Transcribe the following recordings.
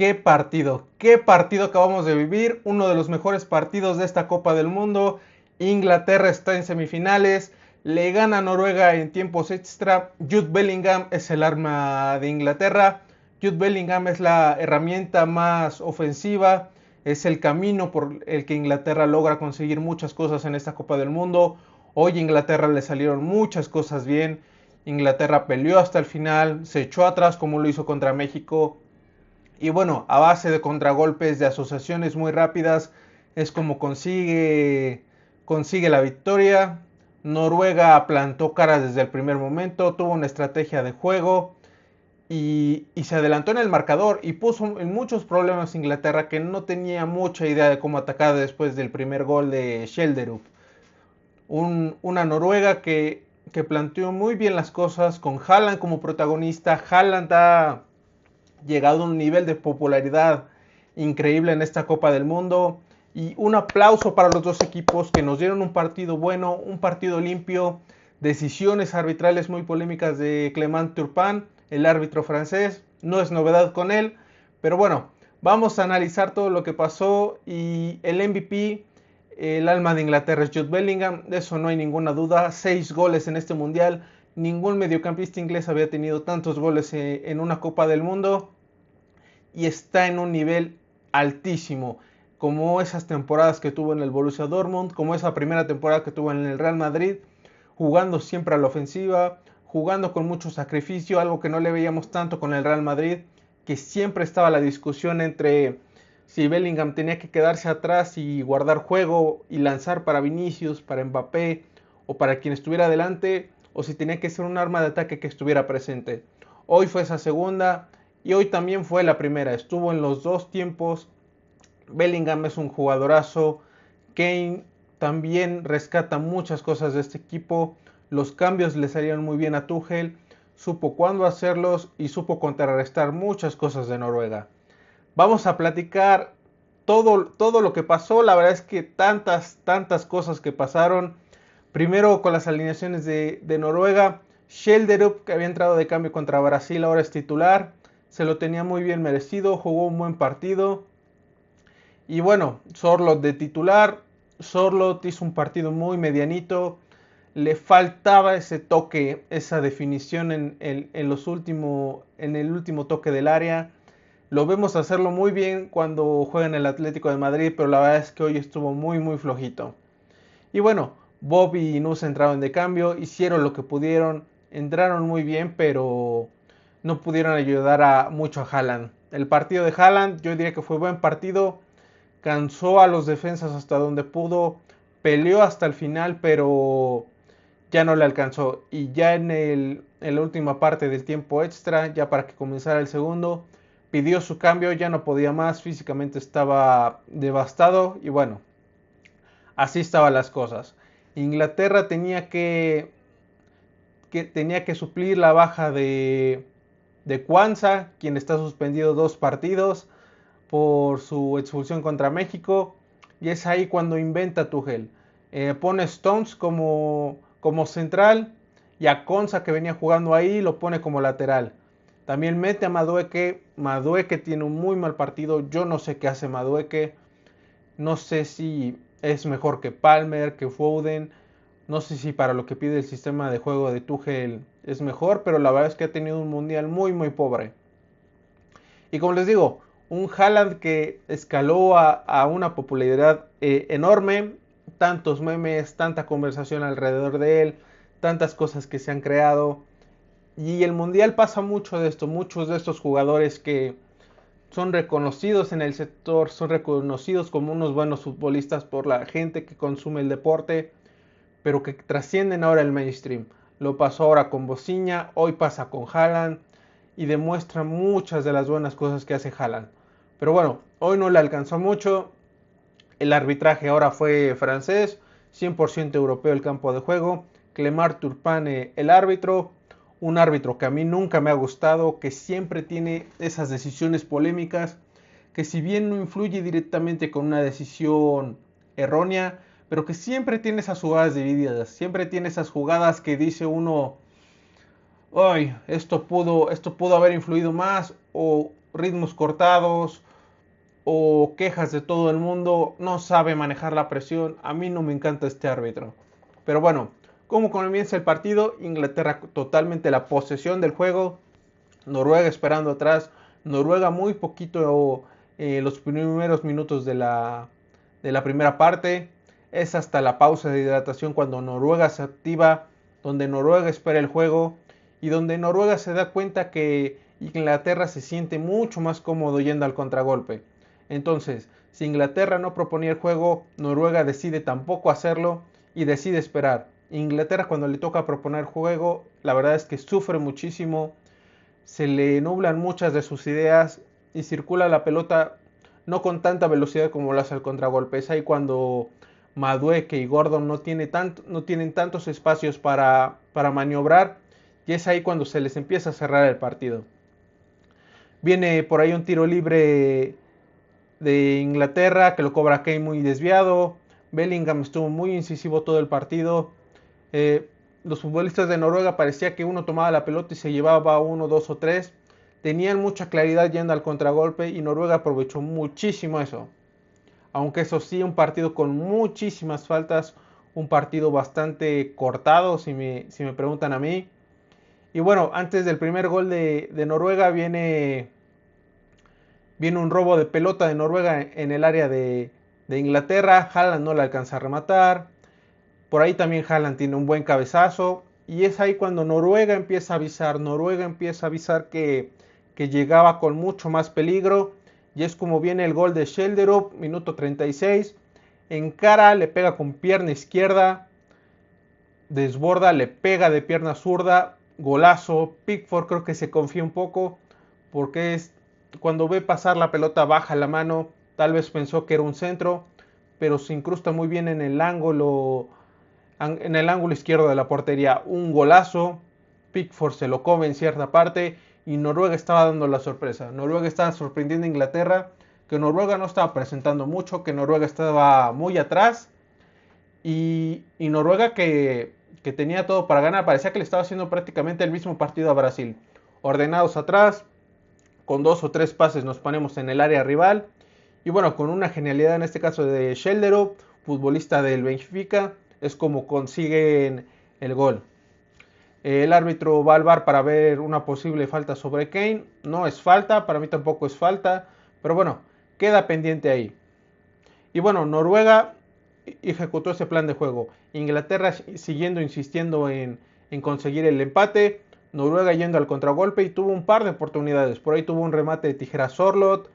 Qué partido acabamos de vivir, uno de los mejores partidos de esta Copa del Mundo. Inglaterra está en semifinales, le gana a Noruega en tiempos extra. Jude Bellingham es el arma de Inglaterra. Jude Bellingham es la herramienta más ofensiva, es el camino por el que Inglaterra logra conseguir muchas cosas en esta Copa del Mundo. Hoy a Inglaterra le salieron muchas cosas bien. Inglaterra peleó hasta el final, se echó atrás como lo hizo contra México. Y bueno, a base de contragolpes, de asociaciones muy rápidas, es como consigue la victoria. Noruega plantó cara desde el primer momento, tuvo una estrategia de juego y se adelantó en el marcador y puso en muchos problemas a Inglaterra, que no tenía mucha idea de cómo atacar después del primer gol de Schelderup. Una Noruega que planteó muy bien las cosas con Haaland como protagonista. Haaland ha llegado a un nivel de popularidad increíble en esta Copa del Mundo. Y un aplauso para los dos equipos que nos dieron un partido bueno, un partido limpio, decisiones arbitrales muy polémicas de Clément Turpin, el árbitro francés. No es novedad con él, pero bueno, vamos a analizar todo lo que pasó. Y el MVP, el alma de Inglaterra, es Jude Bellingham, de eso no hay ninguna duda. 6 goles en este mundial. Ningún mediocampista inglés había tenido tantos goles en una Copa del Mundo y está en un nivel altísimo, como esas temporadas que tuvo en el Borussia Dortmund, como esa primera temporada que tuvo en el Real Madrid, jugando siempre a la ofensiva, jugando con mucho sacrificio, algo que no le veíamos tanto con el Real Madrid, que siempre estaba la discusión entre si Bellingham tenía que quedarse atrás y guardar juego y lanzar para Vinicius, para Mbappé o para quien estuviera adelante, o si tenía que ser un arma de ataque que estuviera presente. Hoy fue esa segunda y hoy también fue la primera. Estuvo en los dos tiempos. Bellingham es un jugadorazo. Kane también rescata muchas cosas de este equipo. Los cambios le salieron muy bien a Tuchel. Supo cuándo hacerlos y supo contrarrestar muchas cosas de Noruega. Vamos a platicar todo lo que pasó. La verdad es que tantas cosas que pasaron. Primero con las alineaciones de Noruega. Schelderup, que había entrado de cambio contra Brasil, ahora es titular. Se lo tenía muy bien merecido, jugó un buen partido. Y bueno, Sorloth de titular. Sorloth hizo un partido muy medianito. Le faltaba ese toque, esa definición en el último toque del área. Lo vemos hacerlo muy bien cuando juega en el Atlético de Madrid, pero la verdad es que hoy estuvo muy flojito. Y bueno, Bob y Nus entraron de cambio, hicieron lo que pudieron, entraron muy bien, pero no pudieron ayudar mucho a Haaland. El partido de Haaland yo diría que fue buen partido, cansó a los defensas hasta donde pudo, peleó hasta el final, pero ya no le alcanzó. Y ya en la última parte del tiempo extra, ya para que comenzara el segundo, pidió su cambio, ya no podía más, físicamente estaba devastado y bueno, así estaban las cosas. Inglaterra tenía que suplir la baja de Kwanzaa, quien está suspendido 2 partidos por su expulsión contra México. Y es ahí cuando inventa Tuchel. Pone Stones como central y a Konsa, que venía jugando ahí, lo pone como lateral. También mete a Madueke. Madueke tiene un muy mal partido. Yo no sé qué hace Madueke. No sé si es mejor que Palmer, que Foden. No sé si para lo que pide el sistema de juego de Tuchel es mejor, pero la verdad es que ha tenido un mundial muy pobre. Y como les digo, un Haaland que escaló a una popularidad enorme, tantos memes, tanta conversación alrededor de él, tantas cosas que se han creado. Y el mundial pasa mucho de esto, muchos de estos jugadores que son reconocidos en el sector, son reconocidos como unos buenos futbolistas por la gente que consume el deporte, pero que trascienden ahora el mainstream. Lo pasó ahora con Bociña, hoy pasa con Haaland y demuestra muchas de las buenas cosas que hace Haaland. Pero bueno, hoy no le alcanzó mucho. El arbitraje ahora fue francés, 100% europeo el campo de juego. Clément Turpin el árbitro, un árbitro que a mí nunca me ha gustado, que siempre tiene esas decisiones polémicas, que si bien no influye directamente con una decisión errónea, pero que siempre tiene esas jugadas divididas, siempre tiene esas jugadas que dice uno, ay, esto pudo haber influido más, ritmos cortados o quejas de todo el mundo, no sabe manejar la presión. A mí no me encanta este árbitro. Pero bueno, ¿cómo comienza el partido? Inglaterra totalmente la posesión del juego, Noruega esperando atrás, Noruega muy poquito los primeros minutos de la primera parte. Es hasta la pausa de hidratación cuando Noruega se activa, donde Noruega espera el juego y donde Noruega se da cuenta que Inglaterra se siente mucho más cómodo yendo al contragolpe. Entonces, si Inglaterra no proponía el juego, Noruega decide tampoco hacerlo y decide esperar. Inglaterra cuando le toca proponer juego, la verdad es que sufre muchísimo, se le nublan muchas de sus ideas y circula la pelota no con tanta velocidad como lo hace el contragolpe. Es ahí cuando Madueke y Gordon no tienen tantos espacios para maniobrar y es ahí cuando se les empieza a cerrar el partido. Viene por ahí un tiro libre de Inglaterra que lo cobra Kane muy desviado. Bellingham estuvo muy incisivo todo el partido. Los futbolistas de Noruega parecía que uno tomaba la pelota y se llevaba uno, dos o tres. Tenían mucha claridad yendo al contragolpe y Noruega aprovechó muchísimo eso. Aunque eso sí, un partido con muchísimas faltas, un partido bastante cortado si me preguntan a mí. Y bueno, antes del primer gol de Noruega viene un robo de pelota de Noruega en el área de Inglaterra. Haaland no le alcanza a rematar. Por ahí también Haaland tiene un buen cabezazo. Y es ahí cuando Noruega empieza a avisar. Noruega empieza a avisar que llegaba con mucho más peligro. Y es como viene el gol de Schjelderup, minuto 36. Encara, le pega con pierna izquierda. Desborda, le pega de pierna zurda. Golazo. Pickford creo que se confía un poco. Porque cuando ve pasar la pelota baja la mano. Tal vez pensó que era un centro. Pero se incrusta muy bien en el ángulo izquierdo de la portería. Un golazo. Pickford se lo come en cierta parte y Noruega estaba dando la sorpresa. Noruega estaba sorprendiendo a Inglaterra, que Noruega no estaba presentando mucho, que Noruega estaba muy atrás y Noruega que tenía todo para ganar. Parecía que le estaba haciendo prácticamente el mismo partido a Brasil. Ordenados atrás, con dos o tres pases nos ponemos en el área rival y bueno, con una genialidad en este caso de Schjelderup, futbolista del Benfica, es como consiguen el gol. El árbitro va al VAR para ver una posible falta sobre Kane. No es falta, para mí tampoco es falta, pero bueno, queda pendiente ahí. Y bueno, Noruega ejecutó ese plan de juego. Inglaterra siguiendo insistiendo en conseguir el empate. Noruega yendo al contragolpe y tuvo un par de oportunidades. Por ahí tuvo un remate de tijera Sorloth.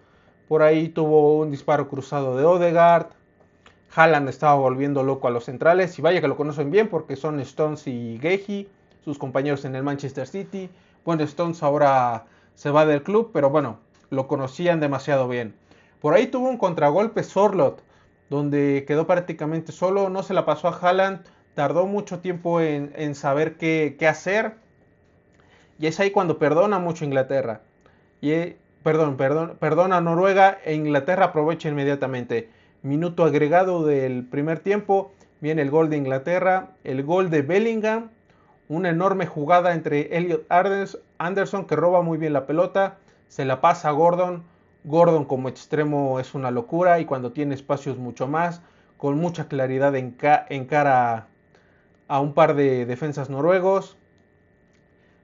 Por ahí tuvo un disparo cruzado de Odegaard. Haaland estaba volviendo loco a los centrales. Y vaya que lo conocen bien porque son Stones y Gehi, sus compañeros en el Manchester City. Bueno, Stones ahora se va del club, pero bueno, lo conocían demasiado bien. Por ahí tuvo un contragolpe Sorloth, donde quedó prácticamente solo, no se la pasó a Haaland, tardó mucho tiempo en saber qué hacer. Y es ahí cuando perdona mucho Inglaterra. Perdona a Noruega e Inglaterra aprovecha inmediatamente. Minuto agregado del primer tiempo, viene el gol de Inglaterra, el gol de Bellingham, una enorme jugada entre Elliot Anderson que roba muy bien la pelota, se la pasa a Gordon. Gordon como extremo es una locura y cuando tiene espacios mucho más, con mucha claridad encara a un par de defensas noruegos.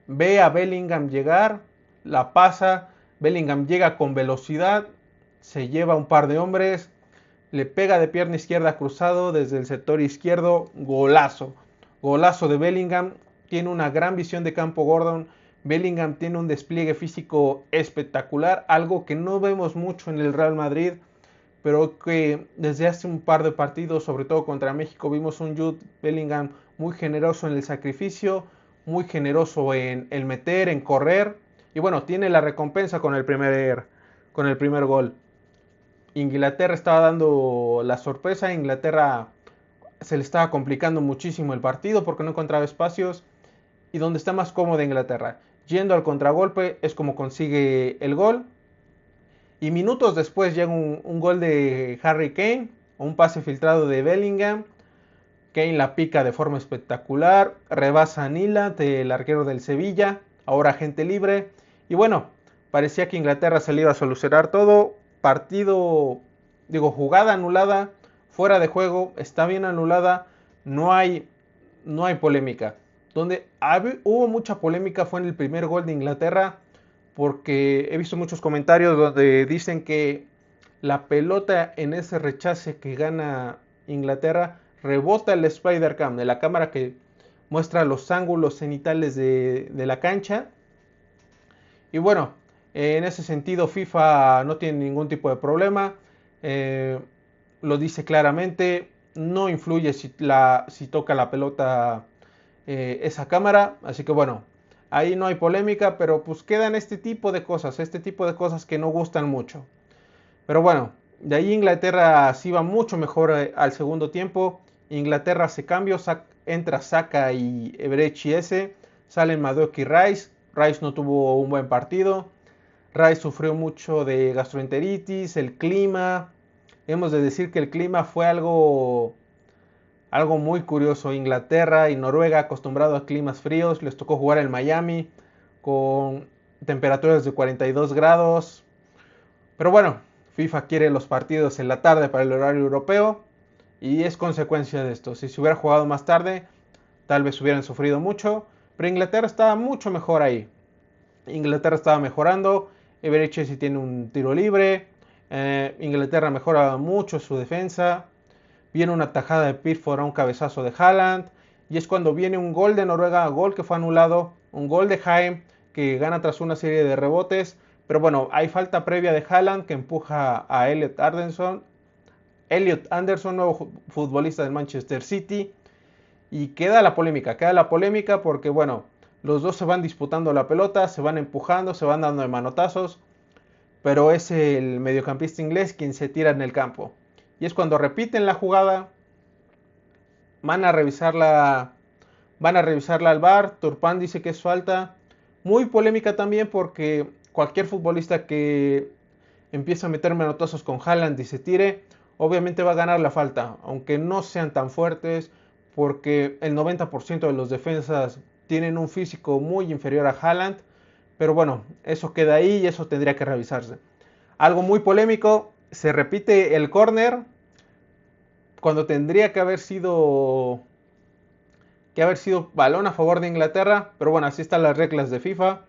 Ve a Bellingham llegar, la pasa, Bellingham llega con velocidad, se lleva un par de hombres, le pega de pierna izquierda cruzado desde el sector izquierdo, golazo. Golazo de Bellingham, tiene una gran visión de campo Gordon. Bellingham tiene un despliegue físico espectacular, algo que no vemos mucho en el Real Madrid, pero que desde hace un par de partidos, sobre todo contra México, vimos un Jude Bellingham muy generoso en el sacrificio, muy generoso en el meter, en correr, y bueno, tiene la recompensa con el primer gol. Inglaterra estaba dando la sorpresa, Inglaterra se le estaba complicando muchísimo el partido porque no encontraba espacios y donde está más cómoda Inglaterra. Yendo al contragolpe es como consigue el gol y minutos después llega un gol de Harry Kane, un pase filtrado de Bellingham. Kane la pica de forma espectacular, rebasa a Nila, el arquero del Sevilla, ahora agente libre. Y bueno, Parecía que Inglaterra se le iba a solucionar todo. Jugada anulada, fuera de juego, está bien anulada, no hay, no hay polémica. Donde hubo mucha polémica fue en el primer gol de Inglaterra, porque he visto muchos comentarios donde dicen que la pelota en ese rechace que gana Inglaterra rebota el Spider Cam, de la cámara que muestra los ángulos cenitales de la cancha. Y bueno, en ese sentido FIFA no tiene ningún tipo de problema. Eh, lo dice claramente, no influye si toca la pelota esa cámara. Así que bueno, ahí no hay polémica, pero pues quedan este tipo de cosas que no gustan mucho. Pero bueno, de ahí Inglaterra sí va mucho mejor al segundo tiempo. Inglaterra hace cambios, entra Saka y Eberechi ese, salen Madueke y Rice. Rice no tuvo un buen partido. Rice sufrió mucho de gastroenteritis, el clima. Hemos de decir que el clima fue algo muy curioso. Inglaterra y Noruega, acostumbrado a climas fríos, les tocó jugar en Miami con temperaturas de 42 grados. Pero bueno, FIFA quiere los partidos en la tarde para el horario europeo y es consecuencia de esto. Si se hubiera jugado más tarde, tal vez hubieran sufrido mucho, pero Inglaterra estaba mucho mejor ahí. Inglaterra estaba mejorando, Eberechi tiene un tiro libre, Inglaterra mejora mucho su defensa, viene una tajada de Pickford a un cabezazo de Haaland, y es cuando viene un gol de Noruega, gol que fue anulado, un gol de Haim que gana tras una serie de rebotes, pero bueno, hay falta previa de Haaland que empuja a Elliot Anderson, nuevo futbolista del Manchester City, y queda la polémica porque bueno, los dos se van disputando la pelota, se van empujando, se van dando de manotazos, pero es el mediocampista inglés quien se tira en el campo. Y es cuando repiten la jugada, van a revisarla, van a revisarla al VAR, Turpin dice que es falta. Muy polémica también porque cualquier futbolista que empieza a meter manotazos con Haaland y se tire, obviamente va a ganar la falta, aunque no sean tan fuertes, porque el 90% de los defensas tienen un físico muy inferior a Haaland, pero bueno, eso queda ahí y eso tendría que revisarse. Algo muy polémico, se repite el córner cuando tendría que haber sido balón a favor de Inglaterra, pero bueno, así están las reglas de FIFA.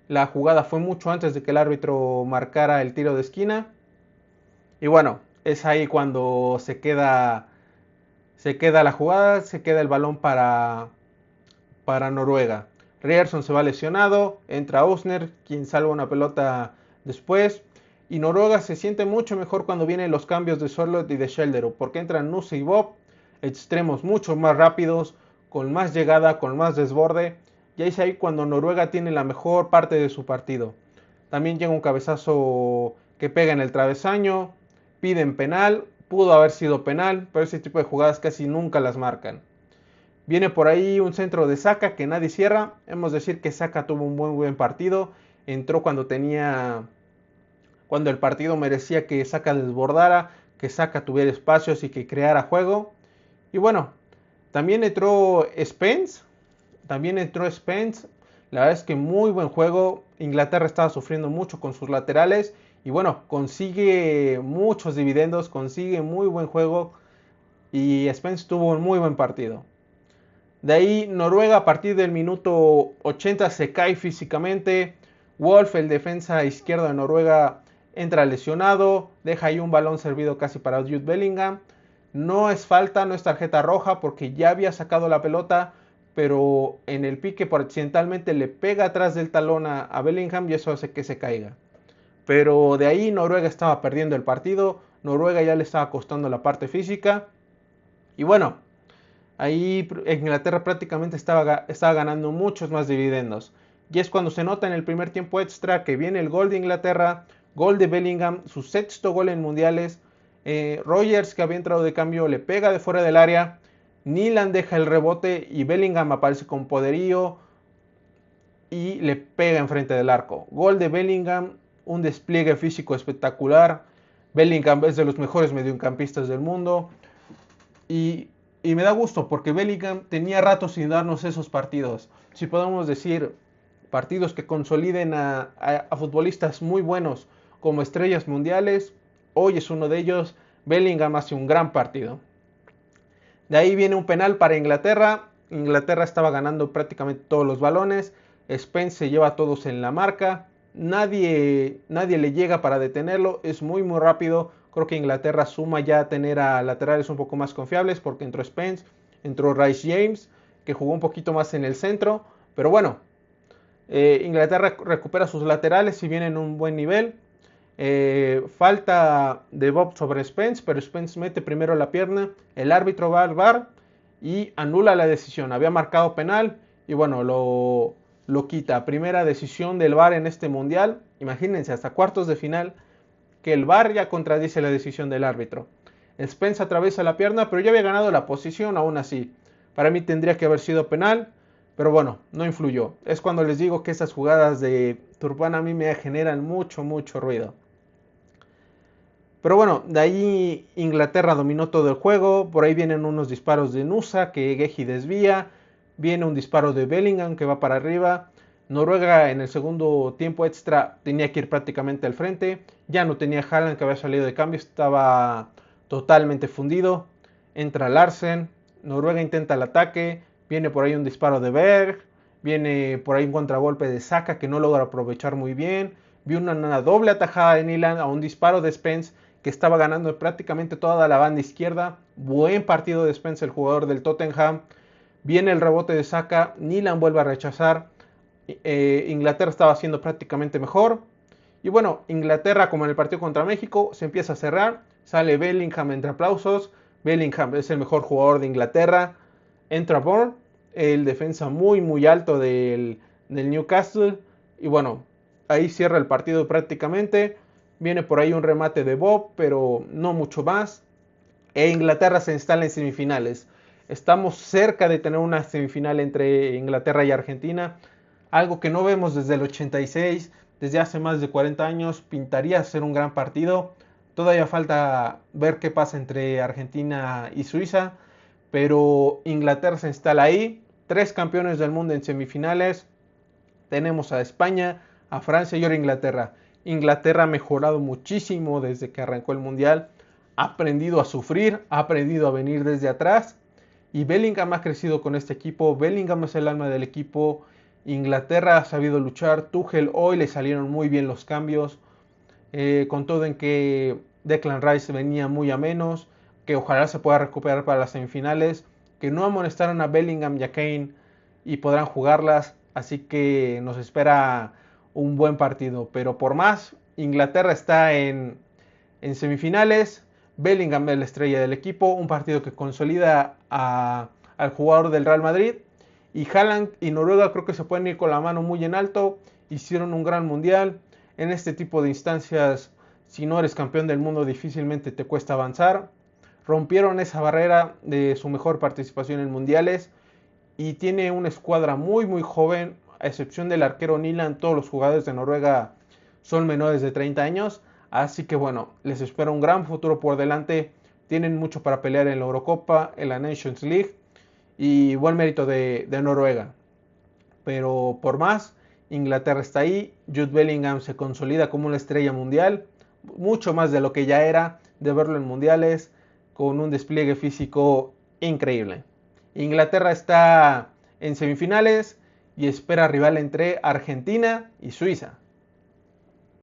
La jugada fue mucho antes de que el árbitro marcara el tiro de esquina. Y bueno, es ahí cuando se queda la jugada, se queda el balón para Noruega. Ryerson se va lesionado, entra Usner, quien salva una pelota después. Y Noruega se siente mucho mejor cuando vienen los cambios de Sorloth y de Schjelderup, porque entran Nusse y Bob, extremos mucho más rápidos, con más llegada, con más desborde. Y es ahí cuando Noruega tiene la mejor parte de su partido. También llega un cabezazo que pega en el travesaño, piden penal, pudo haber sido penal, pero ese tipo de jugadas casi nunca las marcan. Viene por ahí un centro de Saka que nadie cierra. Hemos de decir que Saka tuvo un buen partido. Entró cuando el partido merecía que Saka desbordara, que Saka tuviera espacios y que creara juego. Y bueno, también entró Spence. La verdad es que muy buen juego. Inglaterra estaba sufriendo mucho con sus laterales. Y bueno, consigue muchos dividendos, consigue muy buen juego. Y Spence tuvo un muy buen partido. De ahí Noruega a partir del minuto 80 se cae físicamente. Wolf, el defensa izquierdo de Noruega, entra lesionado. Deja ahí un balón servido casi para Jude Bellingham. No es falta, no es tarjeta roja porque ya había sacado la pelota, pero en el pique por accidentalmente le pega atrás del talón a Bellingham y eso hace que se caiga. Pero de ahí Noruega estaba perdiendo el partido, Noruega ya le estaba costando la parte física. Y bueno, ahí Inglaterra prácticamente estaba ganando muchos más dividendos. Y es cuando se nota en el primer tiempo extra que viene el gol de Inglaterra, gol de Bellingham, su sexto gol en mundiales. Rogers, que había entrado de cambio, le pega de fuera del área. Nyland deja el rebote y Bellingham aparece con poderío y le pega enfrente del arco. Gol de Bellingham, un despliegue físico espectacular. Bellingham es de los mejores mediocampistas del mundo. Y me da gusto porque Bellingham tenía rato sin darnos esos partidos. Si podemos decir, partidos que consoliden a futbolistas muy buenos como estrellas mundiales. Hoy es uno de ellos. Bellingham hace un gran partido. De ahí viene un penal para Inglaterra. Inglaterra estaba ganando prácticamente todos los balones. Spence se lleva a todos en la marca. Nadie le llega para detenerlo. Es muy rápido. Creo que Inglaterra suma ya a tener a laterales un poco más confiables porque entró Spence, entró Rice James, que jugó un poquito más en el centro. Pero bueno, Inglaterra recupera sus laterales y viene en un buen nivel. Falta de Bob sobre Spence, pero Spence mete primero la pierna. El árbitro va al VAR y anula la decisión. Había marcado penal y bueno, lo quita. Primera decisión del VAR en este mundial. Imagínense, hasta cuartos de final, que el VAR ya contradice la decisión del árbitro. Spence atraviesa la pierna, pero ya había ganado la posición aún así. Para mí tendría que haber sido penal, pero bueno, no influyó. Es cuando les digo que esas jugadas de Turpin a mí me generan mucho ruido. Pero bueno, de ahí Inglaterra dominó todo el juego. Por ahí vienen unos disparos de Nusa que Guehi desvía. Viene un disparo de Bellingham que va para arriba. Noruega en el segundo tiempo extra tenía que ir prácticamente al frente. Ya no tenía Haaland, que había salido de cambio. Estaba totalmente fundido. Entra Larsen. Noruega intenta el ataque. Viene por ahí un disparo de Berg. Viene por ahí un contragolpe de Saka que no logra aprovechar muy bien. Vi una doble atajada de Nyland a un disparo de Spence que estaba ganando prácticamente toda la banda izquierda. Buen partido de Spence, el jugador del Tottenham. Viene el rebote de Saka, Nyland vuelve a rechazar. Inglaterra estaba haciendo prácticamente mejor. Y bueno, Inglaterra, como en el partido contra México, se empieza a cerrar. Sale Bellingham entre aplausos. Bellingham es el mejor jugador de Inglaterra. Entra Bourne, el defensa muy alto del Newcastle. Y bueno, ahí cierra el partido prácticamente. Viene por ahí un remate de Bob, pero no mucho más. E Inglaterra se instala en semifinales. Estamos cerca de tener una semifinal entre Inglaterra y Argentina. Algo que no vemos desde el 86, desde hace más de 40 años. Pintaría ser un gran partido. Todavía falta ver qué pasa entre Argentina y Suiza. Pero Inglaterra se instala ahí. 3 campeones del mundo en semifinales. Tenemos a España, a Francia y ahora Inglaterra. Inglaterra ha mejorado muchísimo desde que arrancó el mundial. Ha aprendido a sufrir, ha aprendido a venir desde atrás. Y Bellingham ha crecido con este equipo. Bellingham es el alma del equipo. Inglaterra ha sabido luchar. Tuchel hoy le salieron muy bien los cambios. Con todo en que Declan Rice venía muy a menos. Que ojalá se pueda recuperar para las semifinales. Que no amonestaron a Bellingham y a Kane y podrán jugarlas. Así que nos espera un buen partido. Pero por más, Inglaterra está en semifinales. Bellingham es la estrella del equipo. Un partido que consolida al jugador del Real Madrid. Y Haaland y Noruega creo que se pueden ir con la mano muy en alto. Hicieron un gran mundial. En este tipo de instancias, si no eres campeón del mundo, difícilmente te cuesta avanzar. Rompieron esa barrera de su mejor participación en mundiales. Y tiene una escuadra muy joven. A excepción del arquero Nyland, todos los jugadores de Noruega son menores de 30 años. Así que bueno, les espera un gran futuro por delante. Tienen mucho para pelear en la Eurocopa, en la Nations League. Y buen mérito de Noruega. Pero por más, Inglaterra está ahí. Jude Bellingham se consolida como una estrella mundial. Mucho más de lo que ya era de verlo en mundiales. Con un despliegue físico increíble. Inglaterra está en semifinales y espera rival entre Argentina y Suiza.